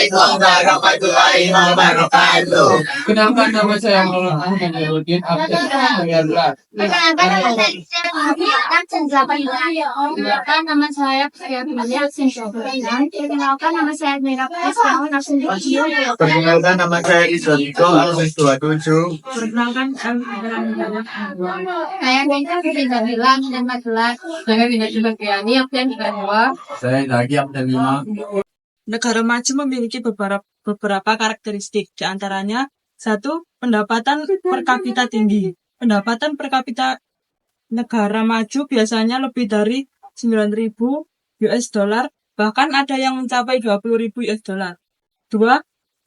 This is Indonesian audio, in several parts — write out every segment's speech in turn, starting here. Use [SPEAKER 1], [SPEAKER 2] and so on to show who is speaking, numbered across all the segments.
[SPEAKER 1] Waalaikumsalam warahmatullahi wabarakatuh.
[SPEAKER 2] Kenalkan nama saya Muhammad Ahmad Yahudin Abdul Mayarlah.
[SPEAKER 3] Perkenalkan nama saya Priyatmaya Sinsobrian. Perkenalkan nama saya Mira Priscilla Nafsin.
[SPEAKER 1] Perkenalkan nama saya Iswanto Alwis 27.
[SPEAKER 3] Perkenalkan saya Nengka Fitri Bilang dan Magelang. Saya Bina Subagiani Oktian Dua.
[SPEAKER 2] Saya lagi Abdul Lima.
[SPEAKER 4] Negara maju memiliki beberapa karakteristik, di antaranya 1. Pendapatan per kapita tinggi. Pendapatan per kapita negara maju biasanya lebih dari 9.000 US dollar, bahkan ada yang mencapai 20.000 US dollar. 2.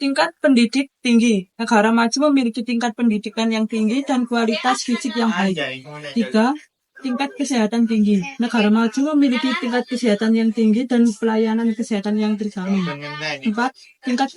[SPEAKER 4] Tingkat pendidik tinggi. Negara maju memiliki tingkat pendidikan yang tinggi dan kualitas fisik yang baik. 3. Tingkat kesehatan tinggi. Negara maju memiliki tingkat kesehatan yang tinggi dan pelayanan kesehatan yang terjamin. 4. Tingkat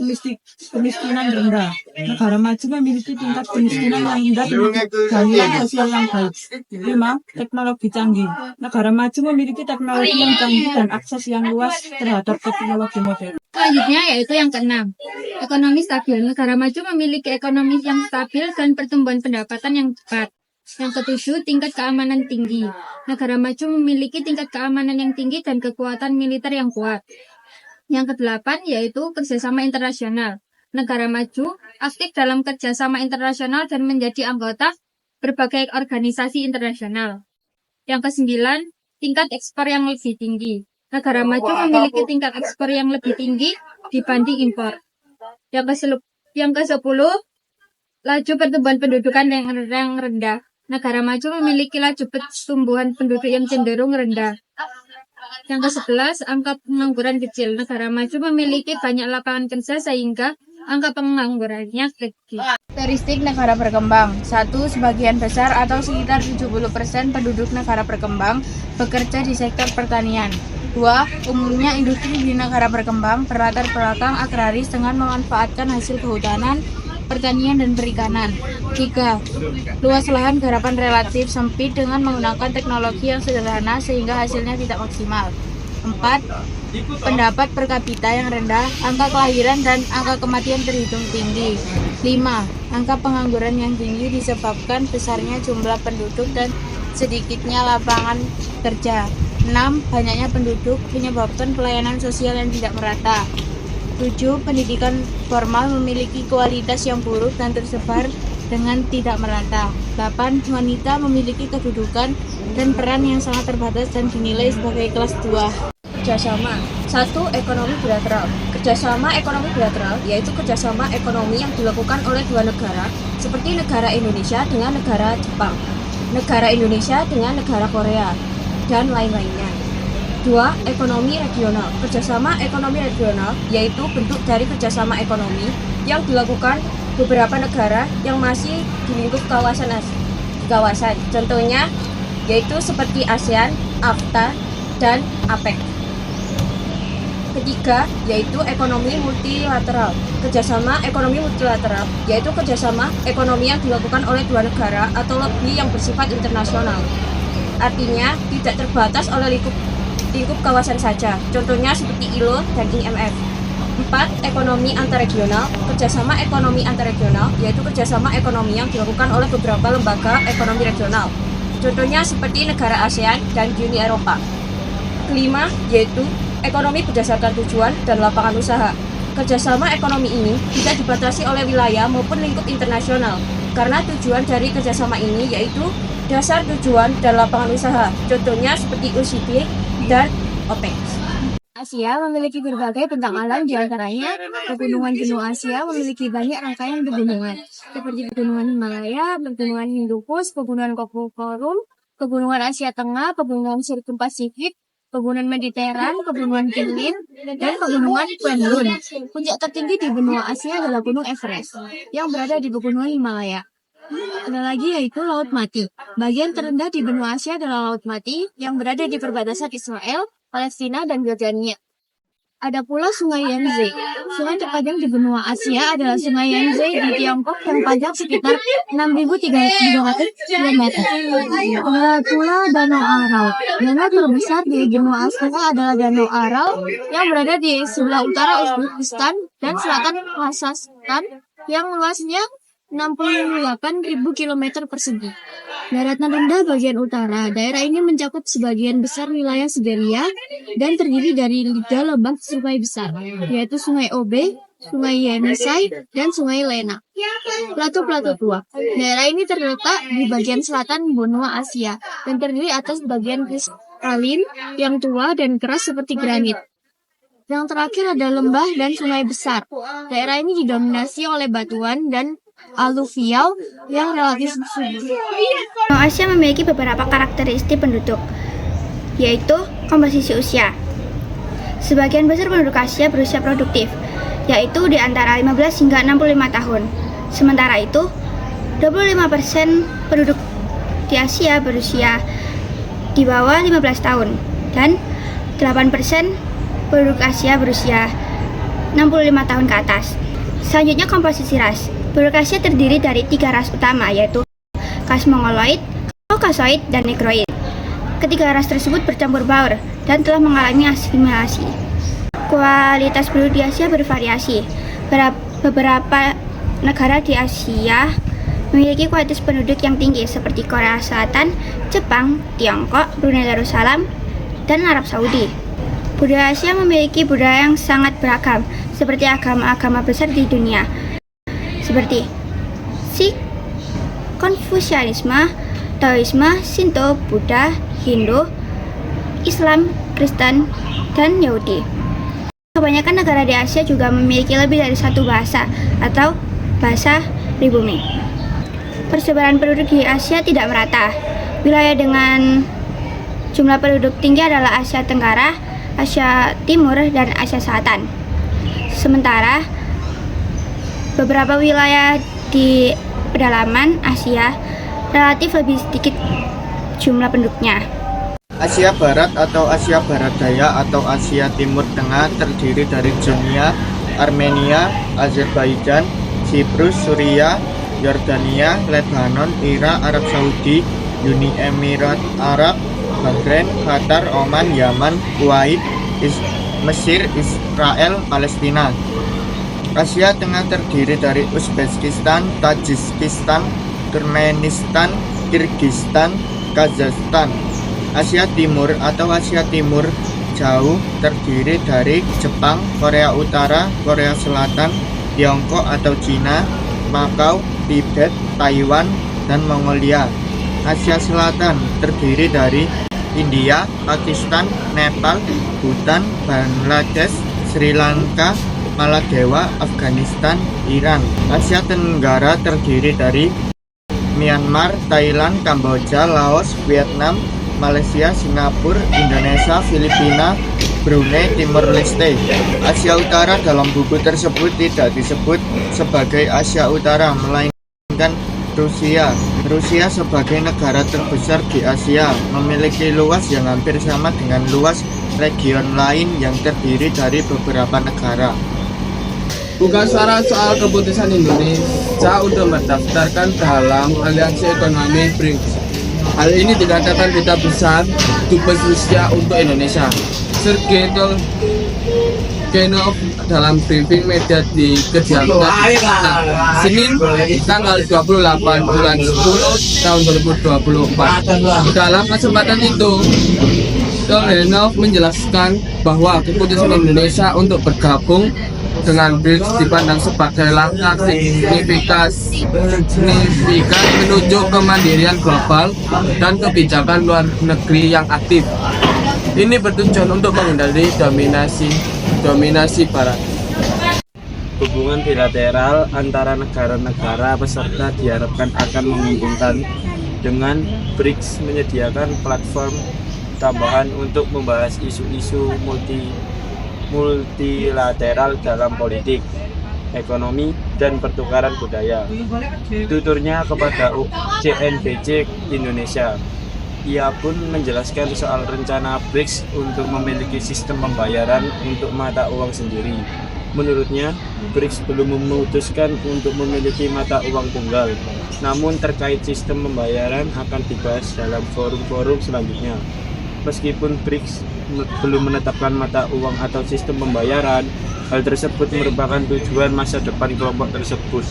[SPEAKER 4] kemiskinan rendah. Negara maju memiliki tingkat kemiskinan yang rendah dan jaminan sosial yang baik. 5. Teknologi canggih. Negara maju memiliki teknologi yang canggih dan akses yang luas terhadap teknologi modern.
[SPEAKER 3] Selanjutnya yaitu yang keenam, ekonomi stabil. Negara maju memiliki ekonomi yang stabil dan pertumbuhan pendapatan yang cepat. Yang ketujuh, tingkat keamanan tinggi. Negara maju memiliki tingkat keamanan yang tinggi dan kekuatan militer yang kuat. Yang kedelapan yaitu kerjasama internasional. Negara maju aktif dalam kerjasama internasional dan menjadi anggota berbagai organisasi internasional. Yang kesembilan, tingkat ekspor yang lebih tinggi. Negara maju memiliki tingkat ekspor yang lebih tinggi dibanding impor. Yang ke-10, laju pertumbuhan pendudukan yang rendah. Negara maju memiliki laju pertumbuhan penduduk yang cenderung rendah. Yang ke-11, angka pengangguran kecil. Negara maju memiliki banyak lapangan kerja sehingga angka penganggurannya kecil.
[SPEAKER 5] Karakteristik negara berkembang. 1. Sebagian besar atau sekitar 70% penduduk negara berkembang bekerja di sektor pertanian. 2. Umumnya industri di negara berkembang berlatar belakang agraris dengan memanfaatkan hasil kehutanan, pertanian, dan perikanan. 3. Luas lahan garapan relatif sempit dengan menggunakan teknologi yang sederhana sehingga hasilnya tidak maksimal. 4. Pendapat per kapita yang rendah, angka kelahiran dan angka kematian terhitung tinggi. 5. Angka pengangguran yang tinggi disebabkan besarnya jumlah penduduk dan sedikitnya lapangan kerja. 6. Banyaknya penduduk menyebabkan pelayanan sosial yang tidak merata. 7. Pendidikan formal memiliki kualitas yang buruk dan tersebar dengan tidak merata. 8. Wanita memiliki kedudukan dan peran yang sangat terbatas dan dinilai sebagai kelas 2.
[SPEAKER 6] Kerjasama. 1. Ekonomi bilateral. Kerjasama ekonomi bilateral yaitu kerjasama ekonomi yang dilakukan oleh dua negara seperti negara Indonesia dengan negara Jepang, negara Indonesia dengan negara Korea, dan lain-lainnya. 2. Ekonomi regional. Kerjasama ekonomi regional yaitu bentuk dari kerjasama ekonomi yang dilakukan beberapa negara yang masih di lingkup kawasan. Contohnya yaitu seperti ASEAN, AFTA, dan APEC. Ketiga, yaitu ekonomi multilateral. Kerjasama ekonomi multilateral yaitu kerjasama ekonomi yang dilakukan oleh dua negara atau lebih yang bersifat internasional. Artinya, tidak terbatas oleh lingkup kawasan saja. Contohnya seperti ILO dan IMF. 4. Ekonomi antarregional. Kerjasama ekonomi antarregional yaitu kerjasama ekonomi yang dilakukan oleh beberapa lembaga ekonomi regional. Contohnya seperti negara ASEAN dan Uni Eropa. Kelima, yaitu ekonomi berdasarkan tujuan dan lapangan usaha. Kerjasama ekonomi ini tidak dibatasi oleh wilayah maupun lingkup internasional, karena tujuan dari kerjasama ini yaitu dasar tujuan dan lapangan usaha. Contohnya seperti OECD dan OPEC.
[SPEAKER 3] Asia memiliki berbagai bentang alam, di antaranya pegunungan benua Asia memiliki banyak rangkaian pegunungan, seperti pegunungan Himalaya, pegunungan Hindu Kush, pegunungan Karakorum, pegunungan Asia Tengah, pegunungan Sirkum Pasifik, pegunungan Mediteran, pegunungan Kinlin, dan pegunungan Kwenlun. Puncak tertinggi di benua Asia adalah Gunung Everest, yang berada di pegunungan Himalaya. Ada lagi yaitu Laut Mati. Bagian terendah di benua Asia adalah Laut Mati, yang berada di perbatasan Israel, Palestina, dan Yordania. Ada pula Sungai Yangtze. Sungai terpanjang di benua Asia adalah Sungai Yangtze di Tiongkok yang panjang sekitar 6.300 km. Ada pula Danau Aral. Danau terbesar di benua Asia adalah Danau Aral yang berada di sebelah utara Uzbekistan dan selatan Kazakhstan yang luasnya 68.000 km persegi. Daratan rendah bagian utara. Daerah ini mencakup sebagian besar wilayah Siberia dan terdiri dari 3 lembah sungai besar, yaitu Sungai Obe, Sungai Yenisei, dan Sungai Lena. Plato-plato tua. Daerah ini terletak di bagian selatan benua Asia dan terdiri atas bagian kristalin yang tua dan keras seperti granit. Yang terakhir ada lembah dan sungai besar. Daerah ini didominasi oleh batuan dan aluvial yang relatif subur.
[SPEAKER 7] Benua Asia memiliki beberapa karakteristik penduduk, yaitu komposisi usia. Sebagian besar penduduk Asia berusia produktif, yaitu di antara 15 hingga 65 tahun. Sementara itu, 25% penduduk di Asia berusia di bawah 15 tahun, dan 8% penduduk Asia berusia 65 tahun ke atas. Selanjutnya komposisi ras. Penduduk Asia terdiri dari 3 ras utama, yaitu ras Mongoloid, Kaukasoid, dan Negroid. Ketiga ras tersebut bercampur baur dan telah mengalami asimilasi. Kualitas penduduk di Asia bervariasi. Beberapa negara di Asia memiliki kualitas penduduk yang tinggi seperti Korea Selatan, Jepang, Tiongkok, Brunei Darussalam, dan Arab Saudi. Budaya Asia memiliki budaya yang sangat beragam, seperti agama-agama besar di dunia, seperti Sikh, Konfusianisme, Taoisme, Shinto, Buddha, Hindu, Islam, Kristen, dan Yahudi. Kebanyakan negara di Asia juga memiliki lebih dari satu bahasa atau bahasa pribumi. Persebaran penduduk di Asia tidak merata. Wilayah dengan jumlah penduduk tinggi adalah Asia Tenggara, Asia Timur, dan Asia Selatan. Sementara beberapa wilayah di pedalaman Asia relatif lebih sedikit jumlah penduduknya.
[SPEAKER 1] Asia Barat atau Asia Barat Daya atau Asia Timur Tengah terdiri dari Chechnya, Armenia, Azerbaijan, Siprus, Suriah, Yordania, Lebanon, Irak, Arab Saudi, Uni Emirat Arab, Bahrain, Qatar, Oman, Yaman, Kuwait, Mesir, Israel, Palestina. Asia Tengah terdiri dari Uzbekistan, Tajikistan, Turkmenistan, Kirgistan, Kazakhstan. Asia Timur atau Asia Timur Jauh terdiri dari Jepang, Korea Utara, Korea Selatan, Tiongkok atau Cina, Makau, Tibet, Taiwan, dan Mongolia. Asia Selatan terdiri dari India, Pakistan, Nepal, Bhutan, Bangladesh, Sri Lanka, Maladewa, Afghanistan, Iran. Asia Tenggara terdiri dari Myanmar, Thailand, Kamboja, Laos, Vietnam, Malaysia, Singapura, Indonesia, Filipina, Brunei, Timor Leste. Asia Utara dalam buku tersebut tidak disebut sebagai Asia Utara, melainkan Rusia. Rusia sebagai negara terbesar di Asia memiliki luas yang hampir sama dengan luas region lain yang terdiri dari beberapa negara.
[SPEAKER 2] Bukan suara soal keputusan Indonesia untuk mendaftarkan dalam aliansi ekonomi BRICS. Hal ini dikatakan duta besar Dubes Rusia untuk Indonesia, Sergei Kenov dalam briefing media di kediamannya Senin tanggal 28 bulan 10 tahun 2024. Dalam kesempatan itu, Kenov menjelaskan bahwa keputusan Indonesia untuk bergabung dengan BRICS dipandang sebagai langkah signifikan menuju kemandirian global dan kebijakan luar negeri yang aktif. Ini bertujuan untuk menghindari dominasi Barat.
[SPEAKER 8] Hubungan bilateral antara negara-negara peserta diharapkan akan menguntungkan dengan BRICS menyediakan platform tambahan untuk membahas isu-isu multilateral dalam politik, ekonomi, dan pertukaran budaya. Tuturnya kepada CNBC Indonesia. Ia pun menjelaskan soal rencana BRICS untuk memiliki sistem pembayaran untuk mata uang sendiri. Menurutnya, BRICS belum memutuskan untuk memiliki mata uang tunggal, namun terkait sistem pembayaran akan dibahas dalam forum-forum selanjutnya. Meskipun BRICS belum menetapkan mata uang atau sistem pembayaran, hal tersebut merupakan tujuan masa depan kelompok tersebut.